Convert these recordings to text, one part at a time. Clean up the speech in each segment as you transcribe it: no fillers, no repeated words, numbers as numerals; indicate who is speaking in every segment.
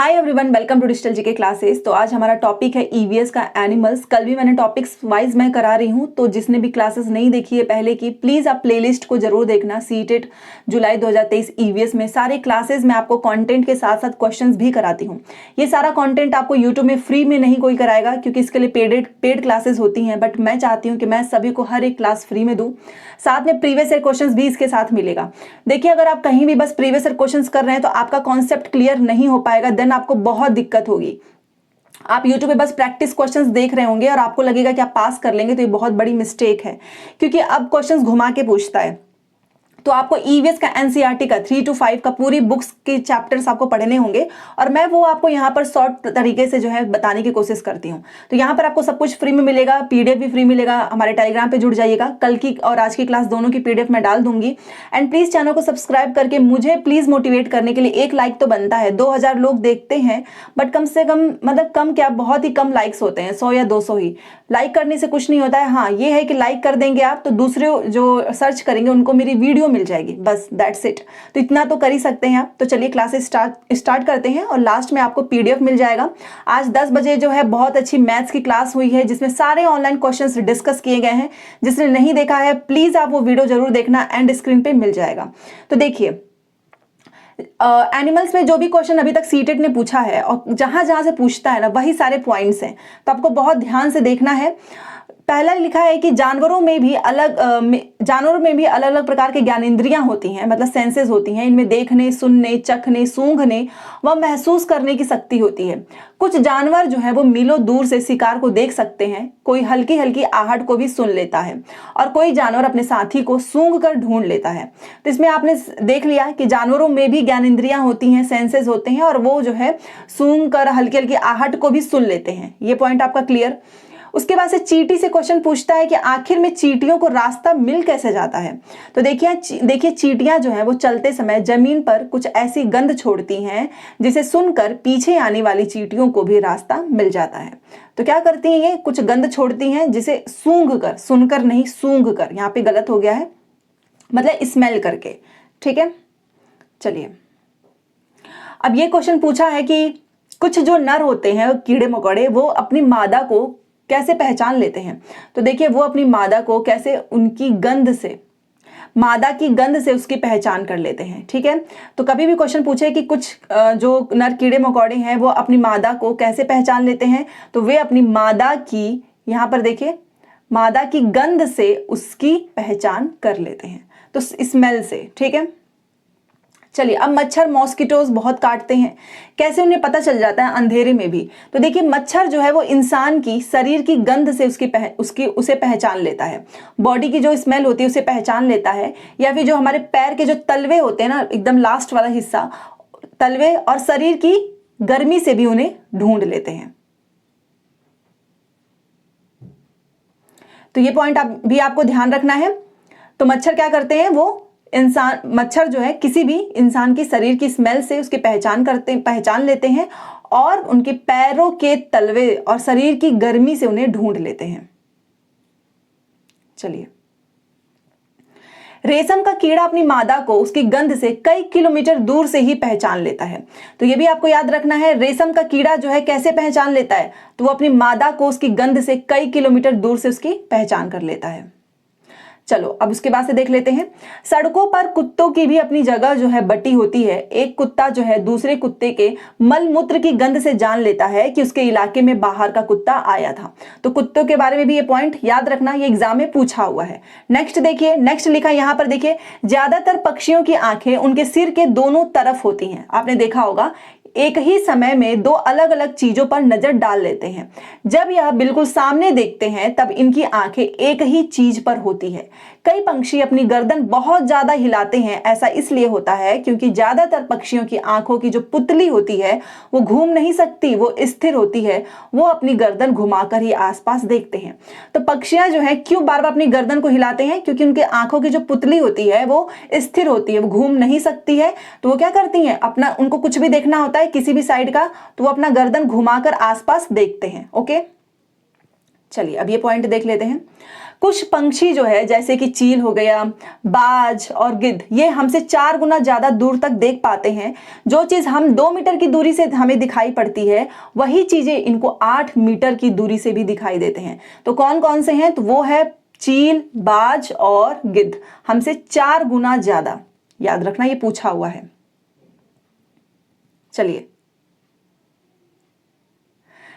Speaker 1: Hi everyone, welcome to digital GK classes. तो आज हमारा टॉपिक है ईवीएस का एनिमल्स। कल भी मैंने टॉपिक्स वाइज मैं करा रही हूँ, तो जिसने भी क्लासेस नहीं देखी है पहले की, प्लीज़ आप प्लेलिस्ट को जरूर देखना। सीटेट जुलाई 2023 ईवीएस में सारे क्लासेस में आपको कंटेंट के साथ साथ क्वेश्चंस भी कराती हूँ। ये सारा कंटेंट आपको यूट्यूब में फ्री में नहीं कोई कराएगा, क्योंकि इसके लिए पेड क्लासेस होती हैं। बट मैं चाहती हूँ कि मैं सभी को हर एक क्लास फ्री में दूँ, साथ में प्रीवियस ईयर क्वेश्चंस भी इसके साथ मिलेगा। देखिए, अगर आप कहीं भी बस प्रीवियस ईयर क्वेश्चंस कर रहे हैं तो आपका कॉन्सेप्ट क्लियर नहीं हो पाएगा, देन आपको बहुत दिक्कत होगी। आप YouTube पे बस प्रैक्टिस क्वेश्चंस देख रहे होंगे और आपको लगेगा कि आप पास कर लेंगे, तो ये बहुत बड़ी मिस्टेक है, क्योंकि अब क्वेश्चंस घुमा के पूछता है। तो आपको ईवीएस का एनसीईआरटी का 3 to 5 का पूरी बुक्स के चैप्टर्स आपको पढ़ने होंगे, और मैं वो आपको यहाँ पर शॉर्ट तरीके से जो है बताने की कोशिश करती हूँ। तो यहाँ पर आपको सब कुछ फ्री में मिलेगा, पीडीएफ भी फ्री मिलेगा। हमारे टेलीग्राम पे जुड़ जाइएगा, कल की और आज की क्लास दोनों की पीडीएफ मैं डाल दूंगी। एंड प्लीज चैनल को सब्सक्राइब करके मुझे प्लीज मोटिवेट करने के लिए एक लाइक तो बनता है। 2000 लोग देखते हैं, बट कम से कम, मतलब कम क्या, बहुत ही कम लाइक्स होते हैं, 100 या 200 ही। लाइक करने से कुछ नहीं होता है। हाँ, ये है कि लाइक कर देंगे आप तो दूसरे जो सर्च करेंगे उनको मेरी वीडियो मिल जाएगी, बस दैट्स इट। तो इतना तो कर ही सकते हैं आप। तो चलिए क्लासेस स्टार्ट करते हैं, और लास्ट में आपको पीडीएफ मिल जाएगा। आज 10 बजे जो है बहुत अच्छी मैथ्स की क्लास हुई है, जिसमें सारे ऑनलाइन क्वेश्चंस डिस्कस किए गए हैं। जिसने नहीं देखा है प्लीज आप वो वीडियो जरूर देखना, एंड स्क्रीन पे मिल जाएगा। तो देखिए, एनिमल्स में जो भी क्वेश्चन अभी तक सीटेट ने पूछा है, और जहां जहां से पूछता है ना, वही सारे पॉइंट्स हैं, तो आपको बहुत ध्यान से देखना है। पहला लिखा है कि जानवरों में भी अलग अलग प्रकार के ज्ञानेंद्रियां होती हैं, मतलब सेंसेस होती हैं। इनमें देखने, सुनने, चखने, सूंघने व महसूस करने की शक्ति होती है। कुछ जानवर जो है वो मीलों दूर से शिकार को देख सकते हैं, कोई हल्की हल्की आहट को भी सुन लेता है, और कोई जानवर अपने साथी को सूंघ कर ढूंढ लेता है। तो इसमें आपने देख लिया कि जानवरों में भी ज्ञानेंद्रियां होती हैं, सेंसेस होते हैं, और वो जो है सूंघ कर हल्की हल्की आहट को भी सुन लेते हैं। ये पॉइंट आपका क्लियर। उसके बाद से चींटी से क्वेश्चन पूछता है कि आखिर में चींटियों को रास्ता मिल कैसे जाता है। तो देखिए चींटियां जो है वो चलते समय जमीन पर कुछ ऐसी गंध छोड़ती हैं जिसे सुनकर पीछे आने वाली चींटियों को भी रास्ता मिल जाता है। तो क्या करती हैं, ये कुछ गंध छोड़ती हैं जिसे सूंघ कर, सुनकर नहीं सूंघ कर, यहाँ पे गलत हो गया है, मतलब स्मेल करके। ठीक है, चलिए अब ये क्वेश्चन पूछा है कि कुछ जो नर होते हैं कीड़े मकोड़े, वो अपनी मादा को कैसे पहचान लेते हैं। तो देखिए, वो अपनी मादा को कैसे, उनकी गंध से, मादा की गंध से उसकी पहचान कर लेते हैं। ठीक है, तो कभी भी क्वेश्चन पूछे कि कुछ जो नर कीड़े मकोड़े हैं वो अपनी मादा को कैसे पहचान लेते हैं, तो वे अपनी मादा की, यहाँ पर देखिए, मादा की गंध से उसकी पहचान कर लेते हैं, तो स्मेल से। ठीक है, चलिए अब मच्छर मॉस्किटोज बहुत काटते हैं, कैसे उन्हें पता चल जाता है अंधेरे में भी। तो देखिए, मच्छर जो है वो इंसान की शरीर की गंध से उसे पहचान लेता है। बॉडी की जो स्मेल होती है उसे पहचान लेता है, या फिर जो हमारे पैर के जो तलवे होते हैं ना, एकदम लास्ट वाला हिस्सा, तलवे, और शरीर की गर्मी से भी उन्हें ढूंढ लेते हैं। तो ये पॉइंट भी आपको ध्यान रखना है। तो मच्छर क्या करते हैं, वो मच्छर जो है किसी भी इंसान की शरीर की स्मेल से उसकी पहचान लेते हैं, और उनके पैरों के तलवे और शरीर की गर्मी से उन्हें ढूंढ लेते हैं। चलिए, रेशम का कीड़ा अपनी मादा को उसकी गंध से कई किलोमीटर दूर से ही पहचान लेता है। तो ये भी आपको याद रखना है, रेशम का कीड़ा जो है कैसे पहचान लेता है, तो वो अपनी मादा को उसकी गंध से कई किलोमीटर दूर से उसकी पहचान कर लेता है। चलो अब उसके बाद से देख लेते हैं। सड़कों पर कुत्तों की भी अपनी जगह जो है बटी होती है। एक कुत्ता जो है दूसरे कुत्ते के मल मूत्र की गंध से जान लेता है कि उसके इलाके में बाहर का कुत्ता आया था। तो कुत्तों के बारे में भी ये पॉइंट याद रखना, ये एग्जाम में पूछा हुआ है। नेक्स्ट देखिए, नेक्स्ट लिखा यहाँ पर देखिए, ज्यादातर पक्षियों की आंखें उनके सिर के दोनों तरफ होती हैं। आपने देखा होगा, एक ही समय में दो अलग अलग चीजों पर नजर डाल लेते हैं। जब यह बिल्कुल सामने देखते हैं तब इनकी आंखें एक ही चीज पर होती है। कई पंछी अपनी गर्दन बहुत ज्यादा हिलाते हैं। ऐसा इसलिए होता है क्योंकि ज्यादातर पक्षियों की आंखों की जो पुतली होती है वो घूम नहीं सकती, वो स्थिर होती है। वो अपनी गर्दन घुमाकर ही आसपास देखते हैं। तो पक्षियां जो है क्यों बार बार अपनी गर्दन को हिलाते हैं, क्योंकि उनके आंखों की जो पुतली होती है वो स्थिर होती है, वो घूम नहीं सकती है। तो वो क्या करती हैं, अपना, उनको कुछ भी देखना होता है किसी भी साइड का, तो वो अपना गर्दन घुमाकर आसपास देखते हैं। ओके, चलिए अब ये पॉइंट देख लेते हैं। कुछ पंछी जो है जैसे कि चील हो गया, बाज और गिद्ध, ये हमसे 4 गुना ज्यादा दूर तक देख पाते हैं। जो चीज हम 2 मीटर की दूरी से हमें दिखाई पड़ती है, वही चीजें इनको 8 मीटर की दूरी से भी दिखाई देते हैं। तो कौन कौन से हैं? तो वो है चील, बाज और गिद्ध, हमसे 4 गुना ज्यादा। याद रखना, ये पूछा हुआ है। चलिए,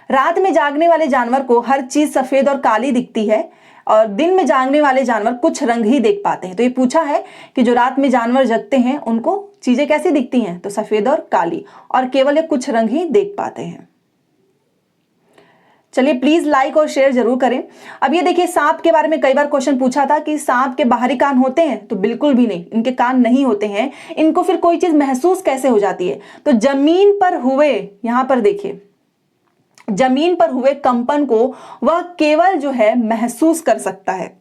Speaker 1: रात में जागने वाले जानवर को हर चीज सफेद और काली दिखती है और दिन में जागने वाले जानवर कुछ रंग ही देख पाते हैं। तो ये पूछा है कि जो रात में जानवर जगते हैं उनको चीजें कैसी दिखती हैं? तो सफेद और काली, और केवल ये कुछ रंग ही देख पाते हैं। चलिए, प्लीज लाइक और शेयर जरूर करें। अब ये देखिए, सांप के बारे में कई बार क्वेश्चन पूछा था कि सांप के बाहरी कान होते हैं? तो बिल्कुल भी नहीं, इनके कान नहीं होते हैं। इनको फिर कोई चीज महसूस कैसे हो जाती है? तो जमीन पर हुए, यहां पर देखिए, जमीन पर हुए कंपन को वह केवल जो है महसूस कर सकता है।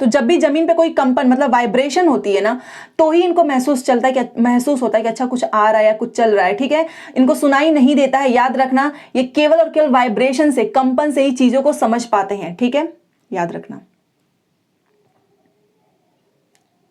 Speaker 1: तो जब भी जमीन पे कोई कंपन मतलब वाइब्रेशन होती है ना, तो ही इनको महसूस होता है कि अच्छा कुछ आ रहा है या कुछ चल रहा है। ठीक है, इनको सुनाई नहीं देता है। याद रखना, ये केवल और केवल वाइब्रेशन से, कंपन से ही चीजों को समझ पाते हैं। ठीक है, याद रखना।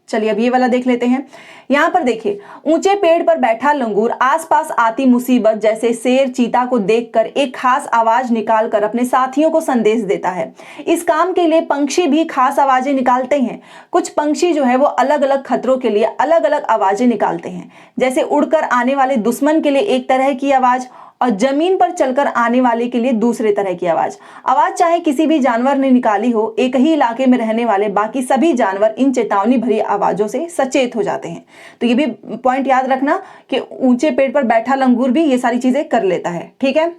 Speaker 1: चलिए, अब ये वाला देख लेते हैं। यहां पर देखिए, ऊंचे पेड़ पर बैठा लंगूर आसपास आती मुसीबत जैसे शेर, चीता को देखकर एक खास आवाज निकालकर अपने साथियों को संदेश देता है। इस काम के लिए पंछी भी खास आवाजें निकालते हैं। कुछ पंछी जो है वो अलग अलग खतरों के लिए अलग अलग आवाजें निकालते हैं, जैसे उड़कर आने वाले दुश्मन के लिए एक तरह की आवाज और जमीन पर चलकर आने वाले के लिए दूसरे तरह की आवाज। आवाज चाहे किसी भी जानवर ने निकाली हो, एक ही इलाके में रहने वाले बाकी सभी जानवर इन चेतावनी भरी आवाजों से सचेत हो जाते हैं। तो ये भी पॉइंट याद रखना कि ऊंचे पेड़ पर बैठा लंगूर भी ये सारी चीजें कर लेता है। ठीक है,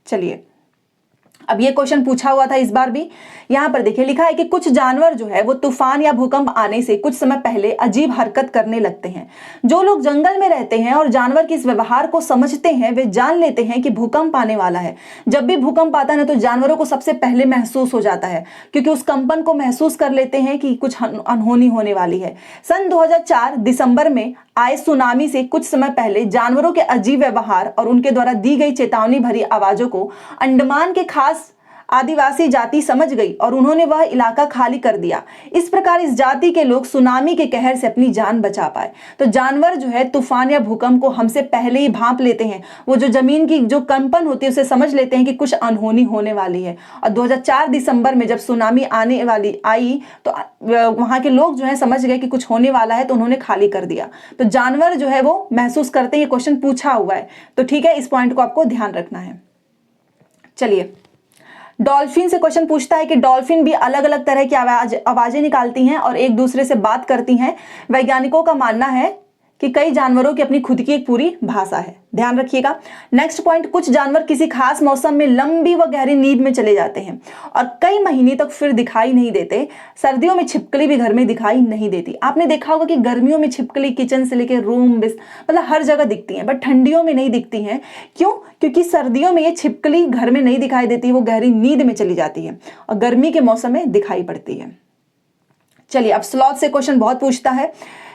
Speaker 1: चलिए, अब ये क्वेश्चन पूछा हुआ था इस बार भी। यहां पर देखिए, लिखा है कि कुछ जानवर जो है वो तूफान या भूकंप आने से कुछ समय पहले अजीब हरकत करने लगते हैं। जो लोग जंगल में रहते हैं और जानवर के इस व्यवहार को समझते हैं, वे जान लेते हैं कि भूकंप आने वाला है। जब भी भूकंप आता है ना, तो जानवरों को सबसे पहले महसूस हो जाता है, क्योंकि उस कंपन को महसूस कर लेते हैं कि कुछ अनहोनी होने वाली है। सन 2004 दिसंबर में आए सुनामी से कुछ समय पहले जानवरों के अजीब व्यवहार और उनके द्वारा दी गई चेतावनी भरी आवाजों को अंडमान के खास आदिवासी जाति समझ गई और उन्होंने वह इलाका खाली कर दिया। इस प्रकार इस जाति के लोग सुनामी के कहर से अपनी जान बचा पाए। तो जानवर जो है तूफान या भूकंप को हमसे पहले ही भांप लेते हैं। वो जो जमीन की जो कंपन होती है उसे समझ लेते हैं कि कुछ अनहोनी होने वाली है। और 2004 दिसंबर में जब सुनामी आने वाली आई तो वहां के लोग जो है समझ गए कि कुछ होने वाला है, तो उन्होंने खाली कर दिया। तो जानवर जो है वो महसूस करते हैं। ये क्वेश्चन पूछा हुआ है, तो ठीक है, इस पॉइंट को आपको ध्यान रखना है। चलिए, डॉल्फिन से क्वेश्चन पूछता है कि डॉल्फिन भी अलग अलग तरह की आवाजें निकालती हैं और एक दूसरे से बात करती हैं। वैज्ञानिकों का मानना है कि कई जानवरों की अपनी खुद की एक पूरी भाषा है। ध्यान रखिएगा। नेक्स्ट पॉइंट, कुछ जानवर किसी खास मौसम में लंबी व गहरी नींद में चले जाते हैं और कई महीने तक फिर दिखाई नहीं देते। सर्दियों में छिपकली भी घर में दिखाई नहीं देती। आपने देखा होगा कि गर्मियों में छिपकली किचन से लेकर रूम मतलब हर जगह दिखती हैं, बट ठंडियों में नहीं दिखती हैं। क्यों? क्योंकि सर्दियों में ये छिपकली घर में नहीं दिखाई देती, वो गहरी नींद में चली जाती है और गर्मी के मौसम में दिखाई पड़ती है। चलिए, अब स्लॉथ से क्वेश्चन बहुत पूछता है।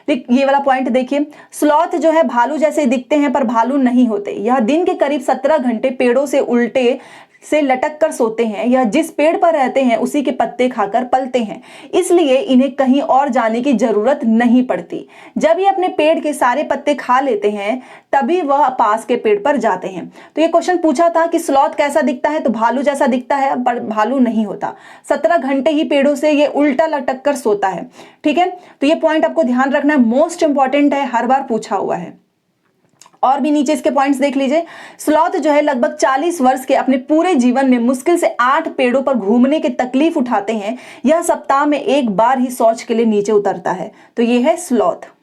Speaker 1: ये वाला पॉइंट देखिए, स्लॉथ जो है भालू जैसे दिखते हैं पर भालू नहीं होते। यह दिन के करीब 17 घंटे पेड़ों से उल्टे से लटक कर सोते हैं। यह जिस पेड़ पर रहते हैं उसी के पत्ते खाकर पलते हैं, इसलिए इन्हें कहीं और जाने की जरूरत नहीं पड़ती। जब ये अपने पेड़ के सारे पत्ते खा लेते हैं तभी वह पास के पेड़ पर जाते हैं। तो ये क्वेश्चन पूछा था कि स्लॉथ कैसा दिखता है, तो भालू जैसा दिखता है पर भालू नहीं होता। 17 घंटे ही पेड़ों से ये उल्टा लटक कर सोता है। ठीक है, तो ये पॉइंट आपको ध्यान रखना है, मोस्ट इंपॉर्टेंट है, हर बार पूछा हुआ है। और भी नीचे इसके पॉइंट्स देख लीजिए। स्लॉथ जो है लगभग 40 वर्ष के अपने पूरे जीवन में मुश्किल से 8 पेड़ों पर घूमने की तकलीफ उठाते हैं। यह सप्ताह में एक बार ही शौच के लिए नीचे उतरता है। तो यह है स्लॉथ।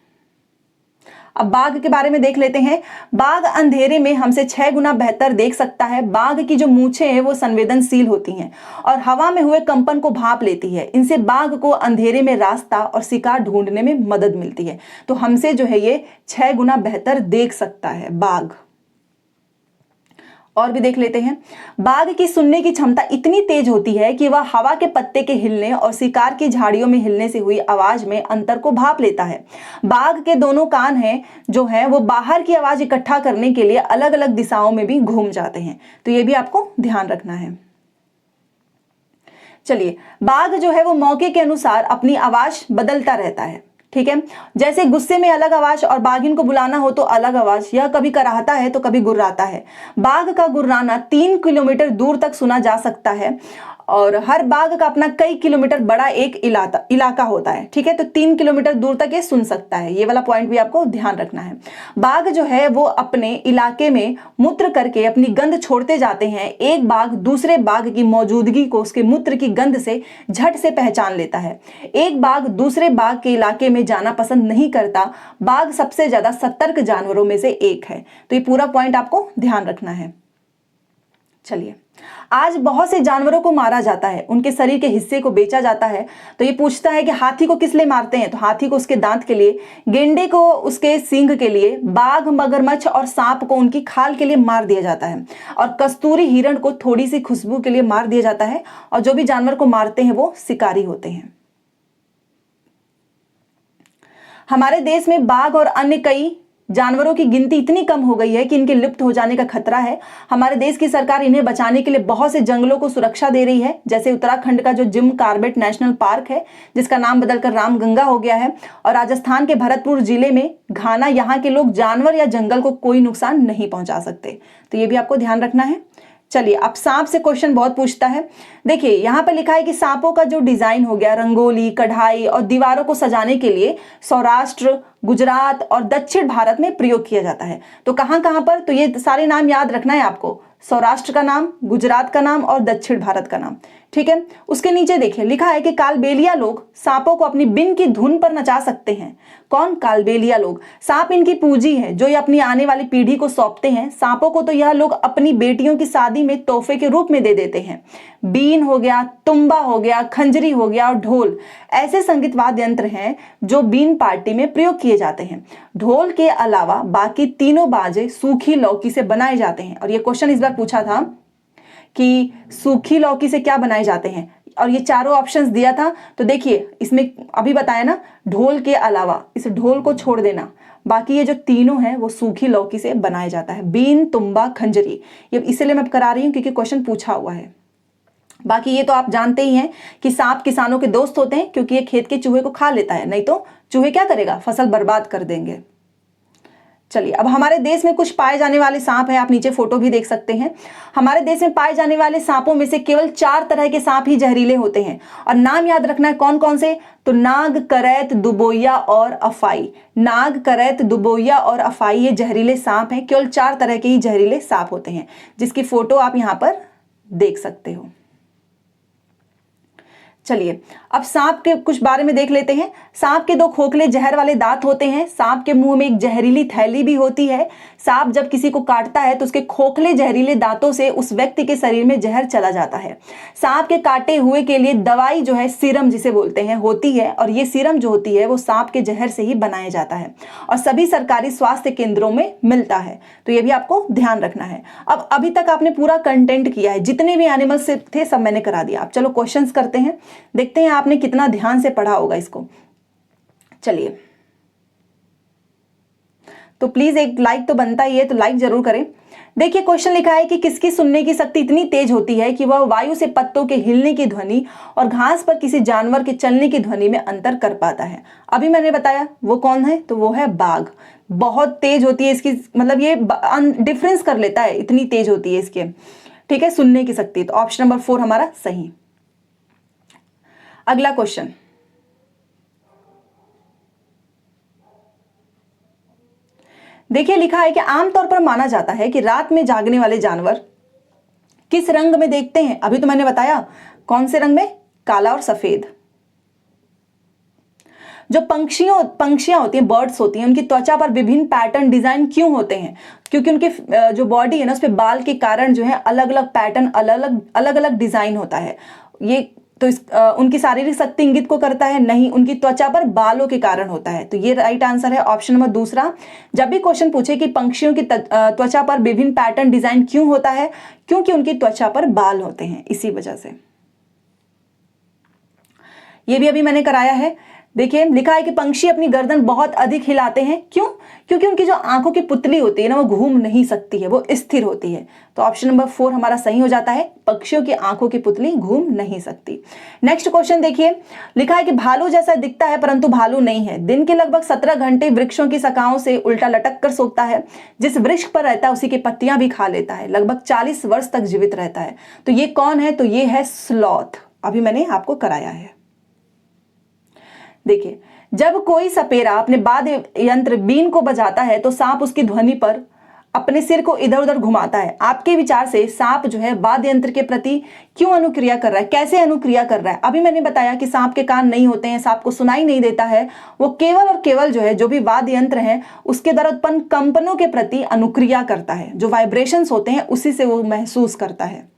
Speaker 1: अब बाघ के बारे में देख लेते हैं। बाघ अंधेरे में हमसे 6 गुना बेहतर देख सकता है। बाघ की जो मूछें हैं वो संवेदनशील होती हैं और हवा में हुए कंपन को भांप लेती है। इनसे बाघ को अंधेरे में रास्ता और शिकार ढूंढने में मदद मिलती है। तो हमसे जो है ये 6 गुना बेहतर देख सकता है बाघ। और भी देख लेते हैं। बाघ की सुनने की क्षमता इतनी तेज होती है कि वह हवा के पत्ते के हिलने और शिकार की झाड़ियों में हिलने से हुई आवाज में अंतर को भांप लेता है। बाघ के दोनों कान हैं जो हैं वो बाहर की आवाज इकट्ठा करने के लिए अलग अलग दिशाओं में भी घूम जाते हैं। तो ये भी आपको ध्यान रखना है। चलिए, बाघ जो है वो मौके के अनुसार अपनी आवाज बदलता रहता है, ठीक है। जैसे गुस्से में अलग आवाज और बाघिन को बुलाना हो तो अलग आवाज, यह कभी कराहता है तो कभी गुर्राता है। बाघ का गुर्राना 3 किलोमीटर दूर तक सुना जा सकता है और हर बाघ का अपना कई किलोमीटर बड़ा एक इलाका होता है, ठीक है। तो 3 किलोमीटर दूर तक ये सुन सकता है, ये वाला पॉइंट भी आपको ध्यान रखना है। बाघ जो है वो अपने इलाके में मूत्र करके अपनी गंध छोड़ते जाते हैं। एक बाघ दूसरे बाघ की मौजूदगी को उसके मूत्र की गंध से झट से पहचान लेता है। एक बाघ दूसरे बाघ के इलाके में जाना पसंद नहीं करता। बाघ सबसे ज्यादा सतर्क जानवरों में से एक है। तो ये पूरा पॉइंट आपको ध्यान रखना है। चलिए, आज बहुत से जानवरों को मारा जाता है, उनके शरीर के हिस्से को बेचा जाता है। तो ये पूछता है कि हाथी को किस लिए मारते हैं, तो हाथी को उसके दांत के लिए, गेंडे को उसके सींग के लिए, बाघ, मगरमच्छ और सांप को उनकी खाल के लिए मार दिया जाता है और कस्तूरी हिरण को थोड़ी सी खुशबू के लिए मार दिया जाता है। और जो भी जानवर को मारते हैं वो शिकारी होते हैं। हमारे देश में बाघ और अन्य कई जानवरों की गिनती इतनी कम हो गई है कि इनके लुप्त हो जाने का खतरा है। हमारे देश की सरकार इन्हें बचाने के लिए बहुत से जंगलों को सुरक्षा दे रही है। जैसे उत्तराखंड का जो जिम कार्बेट नेशनल पार्क है, जिसका नाम बदलकर रामगंगा हो गया है, और राजस्थान के भरतपुर जिले में घाना, यहाँ के लोग जानवर या जंगल को कोई नुकसान नहीं पहुंचा सकते। तो ये भी आपको ध्यान रखना है। चलिए, अब सांप से क्वेश्चन बहुत पूछता है। देखिए, यहाँ पर लिखा है कि सांपों का जो डिजाइन हो गया, रंगोली, कढ़ाई और दीवारों को सजाने के लिए सौराष्ट्र, गुजरात और दक्षिण भारत में प्रयोग किया जाता है। तो कहां कहां पर, तो ये सारे नाम याद रखना है आपको, सौराष्ट्र का नाम, गुजरात का नाम और दक्षिण भारत का नाम, ठीक है। उसके नीचे देखिए लिखा है कि कालबेलिया लोग सांपों को अपनी बिन की धुन पर नचा सकते हैं। कौन? कालबेलिया लोग। सांप इनकी पूंजी है जो ये अपनी आने वाली पीढ़ी को सौंपते हैं। सांपों को तो यह लोग अपनी बेटियों की शादी में तोहफे के रूप में दे देते हैं। बीन हो गया, तुम्बा हो गया, खंजरी हो गया और ढोल ऐसे संगीत वाद्य यंत्र हैं जो बीन पार्टी में प्रयोग किए जाते हैं। ढोल के अलावा बाकी तीनों बाजे सूखी लौकी से बनाए जाते हैं। और ये क्वेश्चन इस बार पूछा था कि सूखी लौकी से क्या बनाए जाते हैं, और ये चारों ऑप्शंस दिया था। तो देखिए, इसमें अभी बताया ना, ढोल के अलावा, इस ढोल को छोड़ देना, बाकी ये जो तीनों हैं वो सूखी लौकी से बनाया जाता है। बीन, तुम्बा, खंजरी, ये इसलिए मैं करा रही हूं क्योंकि क्वेश्चन पूछा हुआ है। बाकी ये तो आप जानते ही हैं कि सांप किसानों के दोस्त होते हैं क्योंकि ये खेत के चूहे को खा लेता है, नहीं तो चूहे क्या करेगा, फसल बर्बाद कर देंगे। चलिए, अब हमारे देश में कुछ पाए जाने वाले सांप हैं, आप नीचे फोटो भी देख सकते हैं। हमारे देश में पाए जाने वाले सांपों में से केवल 4 तरह के सांप ही जहरीले होते हैं और नाम याद रखना है कौन कौन से, तो नाग, करैत, दुबोइया और अफाई। नाग, करैत, दुबोइया और अफाई ये जहरीले सांप हैं। केवल 4 तरह के ही जहरीले सांप होते हैं, जिसकी फोटो आप यहां पर देख सकते हो। चलिए, अब सांप के कुछ बारे में देख लेते हैं। सांप के 2 खोखले जहर वाले दांत होते हैं। सांप के मुंह में एक जहरीली थैली भी होती है। सांप जब किसी को काटता है तो उसके खोखले जहरीले दांतों से उस व्यक्ति के शरीर में जहर चला जाता है। सांप के काटे हुए के लिए दवाई जो है, सीरम जिसे बोलते हैं, होती है और ये सीरम जो होती है वो सांप के जहर से ही बनाया जाता है और सभी सरकारी स्वास्थ्य केंद्रों में मिलता है। तो ये भी आपको ध्यान रखना है। अब अभी तक आपने पूरा कंटेंट किया है, जितने भी एनिमल्स थे सब मैंने करा दिया। अब चलो क्वेश्चंस करते हैं, देखते हैं आपने कितना ध्यान से पढ़ा होगा इसको। चलिए, तो प्लीज एक लाइक तो बनता ही है, तो लाइक जरूर करें। देखिए, क्वेश्चन लिखा है कि किसकी सुनने की शक्ति इतनी तेज होती है कि वह वायु से पत्तों के हिलने की ध्वनि और घास पर किसी जानवर के चलने की ध्वनि में अंतर कर पाता है। अभी मैंने बताया वो कौन है, तो वो है बाघ। बहुत तेज होती है इसकी, मतलब ये डिफरेंस कर लेता है, इतनी तेज होती है इसके, ठीक है, सुनने की शक्ति। तो ऑप्शन नंबर 4 हमारा सही। अगला क्वेश्चन, देखिए लिखा है कि आमतौर पर माना जाता है कि रात में जागने वाले जानवर किस रंग में देखते हैं। अभी तो मैंने बताया कौन से रंग में, काला और सफेद। जो पंक्षियां होती हैं, बर्ड्स होती हैं, उनकी त्वचा पर विभिन्न पैटर्न डिजाइन क्यों होते हैं? क्योंकि उनके जो बॉडी है ना, उस पे बाल के कारण जो है अलग अलग पैटर्न, अलग अलग डिजाइन होता है। ये तो उनकी शारीरिक शक्ति इंगित को करता है? नहीं, उनकी त्वचा पर बालों के कारण होता है। तो ये राइट आंसर है ऑप्शन नंबर 2। जब भी क्वेश्चन पूछे कि पंक्षियों की त्वचा पर विभिन्न पैटर्न डिजाइन क्यों होता है, क्योंकि उनकी त्वचा पर बाल होते हैं, इसी वजह से। ये भी अभी मैंने कराया है। देखिए लिखा है कि पंछी अपनी गर्दन बहुत अधिक हिलाते हैं, क्यों? क्योंकि उनकी जो आंखों की पुतली होती है ना, वो घूम नहीं सकती है, वो स्थिर होती है। तो ऑप्शन नंबर 4 हमारा सही हो जाता है, पक्षियों की आंखों की पुतली घूम नहीं सकती। नेक्स्ट क्वेश्चन देखिए, लिखा है कि भालू जैसा दिखता है परंतु भालू नहीं है। दिन के लगभग 17 घंटे वृक्षों की शाखाओं से उल्टा लटक कर सोता है। जिस वृक्ष पर रहता है उसी की पत्तियां भी खा लेता है। लगभग 40 वर्ष तक जीवित रहता है। तो ये कौन है? तो ये है स्लॉथ। अभी मैंने आपको कराया है। देखिए, जब कोई सपेरा अपने वाद्य यंत्र बीन को बजाता है तो सांप उसकी ध्वनि पर अपने सिर को इधर उधर घुमाता है। आपके विचार से सांप जो है वाद्य यंत्र के प्रति क्यों अनुक्रिया कर रहा है, कैसे अनुक्रिया कर रहा है? अभी मैंने बताया कि सांप के कान नहीं होते हैं, सांप को सुनाई नहीं देता है। वो केवल और केवल जो है, जो भी वाद्य यंत्र है उसके द्वारा उत्पन्न कंपनों के प्रति अनुक्रिया करता है। जो वाइब्रेशंस होते हैं उसी से वो महसूस करता है।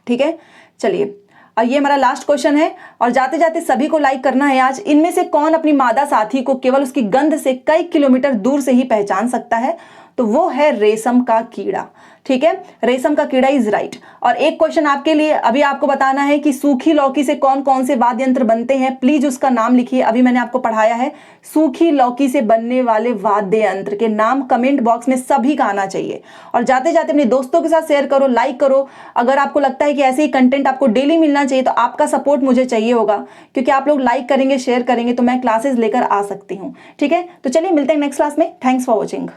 Speaker 1: ठीक है, चलिए, और ये हमारा लास्ट क्वेश्चन है। और जाते जाते सभी को लाइक करना है आज। इनमें से कौन अपनी मादा साथी को केवल उसकी गंध से कई किलोमीटर दूर से ही पहचान सकता है? तो वो है रेशम का कीड़ा। ठीक है, रेशम का कीड़ा इज राइट। और एक क्वेश्चन आपके लिए, अभी आपको बताना है कि सूखी लौकी से कौन कौन से वाद्य यंत्र बनते हैं। प्लीज उसका नाम लिखिए। अभी मैंने आपको पढ़ाया है सूखी लौकी से बनने वाले वाद्य यंत्र के नाम कमेंट बॉक्स में सभी का आना चाहिए। और जाते जाते अपने दोस्तों के साथ शेयर करो, लाइक करो। अगर आपको लगता है कि ऐसे ही कंटेंट आपको डेली मिलना चाहिए तो आपका सपोर्ट मुझे चाहिए होगा, क्योंकि आप लोग लाइक करेंगे, शेयर करेंगे तो मैं क्लासेस लेकर आ सकती हूँ। ठीक है, तो चलिए मिलते हैं नेक्स्ट क्लास में। Thanks for watching.